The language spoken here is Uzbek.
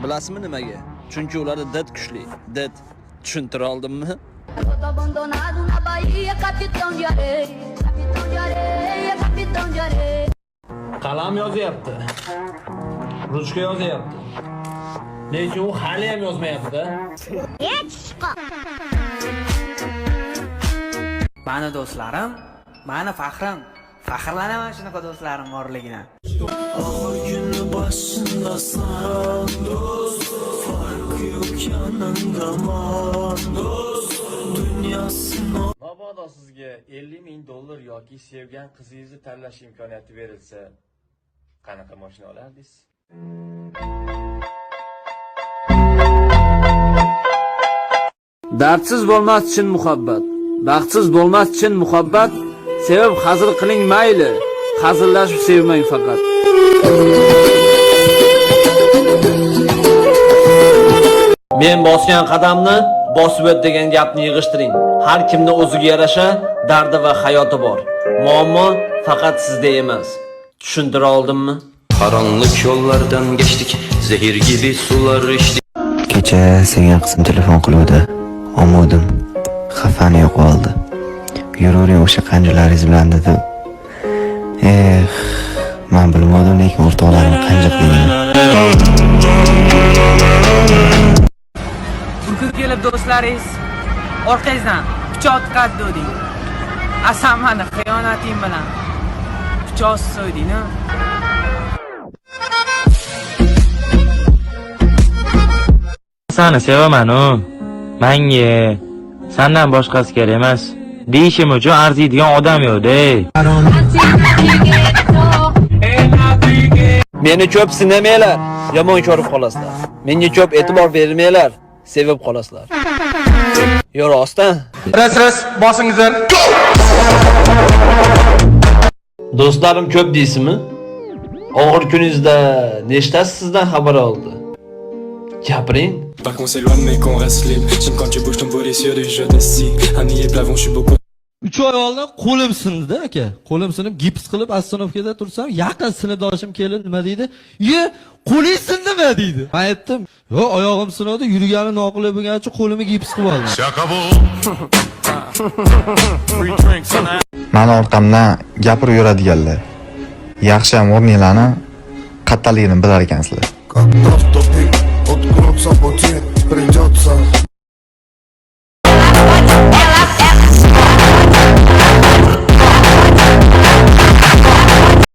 Bilasizmi nimaga? Chunki ularda did kuchli. Did. Tushuntira oldimmi? Abandonado na Bahia, capitão de areia, capitão de areia, capitão de areia. Qalam yozyapti. Ruchka yozyapti. Lekin u hali ham yozmayapti. Mani do'stlarim, mani faxrim. Faxrlanaman shunaqa do'stlarim borligidan. Ağır günü başındasan dost, farkı yok yanında man dost, dünyasın o. Mabodo sizga 50 ming dollar yoki sevgan qizingizni tanlash imkoniyati berilsa, qanaqa mashina olardingiz? Dardsiz bo'lmas chin muhabbat, baxtsiz bo'lmas chin muhabbat, sevib hazil qiling mayli, hazillashib sevmang faqat. Men bosgan qadamni bosib o't degan gapni yig'ishtiring. Har kimning o'ziga yarasha dardi va hayoti bor. Muammo faqat sizda emas. Tushuntira oldimmi? Karanlık yollardan geçtik, zehir gibi sular içtik. Kecha senga qizim telefon qiluvdi. Omodim xafani yo'qoldi. Yuravering o'sha qanjalaringiz bilan dedi. Men bilmadim lekin o'rtoqlarim qancha qilgan. Bir kun kelib do'stlaringiz orqangizdan pichoq tiqadi deding. Asam mani xiyonating bilan pichoq so'yding-a? Seni sevaman-u. Menga sendan boshqasi kerak emas. Deyishim uchun arziydigan odam yo'q-da. Meni ko'p sinamanglar, yomon ko'rib qolasizlar. Menga ko'p e'tibor bermanglar, sevib qolasizlar. Yo rostdan. Ras bosingizlar. Do'stlarim ko'p deysizmi? Og'ir kuningizda nechtasi sizdan xabar oldi? Gapiring. Pas qu'on s'éloigne mais qu'on reste libre. J'aime quand tu bouges ton body sur du jeu de scie. Un et plavon, je suis beaucoup. 3 oy oldin qo'lim sindi aka. Qo'lim sinib gips qilib ostanovkada tursam, yaqin sinfdoshim kelib nima deydi? "Ye, qo'ling sindimi?" deydi. Men aytdim, "Yo'q, oyog'im sinadi, yurgani noqulay bo'lgani uchun qo'limni gips qilib oldim." Mani orqamdan gapirib yuradiganlar. Yaxshi ham o'rninglarni qattaligini bilar ekansizlar.